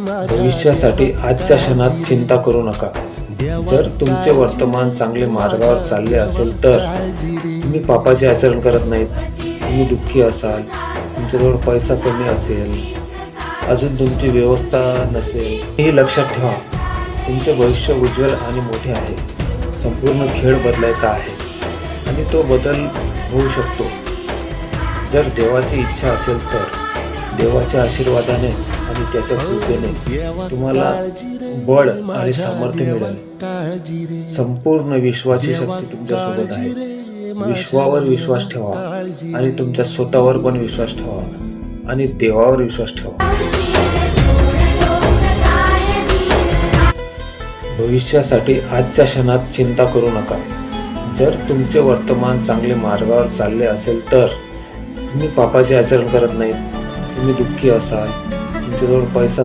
भविष्यासाठी आजच्या क्षणात चिंता करू नका. जर तुमचे वर्तमान चांगले मार्गावर चालले असेल तर तुम्ही पापाचे आचरण करत नाहीत. तुम्ही दुःखी असाल, तुमच्याजवळ पैसा कमी असेल, अजून तुमची व्यवस्था नसेल, हे लक्षात ठेवा. तुमचे भविष्य उज्ज्वल आणि मोठे आहे. संपूर्ण खेळ बदलायचा आहे आणि तो बदल होऊ शकतो जर देवाची इच्छा असेल तर. देवाच्या आशीर्वादाने आणि त्याच्या कृपेने तुम्हाला बळ आणि सामर्थ्य मिळेल. संपूर्ण विश्वाची शक्ती तुमच्यासोबत आहे. विश्वावर विश्वास ठेवा आणि तुमच्या स्वतःवर पण विश्वास ठेवा आणि देवावर विश्वास ठेवा. भविष्यासाठी आजच्या क्षणात चिंता करू नका. जर तुमचे वर्तमान चांगले मार्गावर चालले असेल तर तुम्ही पापाचे आचरण करत नाहीत. तुम्ही दुःखी असाल, तुमच्याजवळ पैसा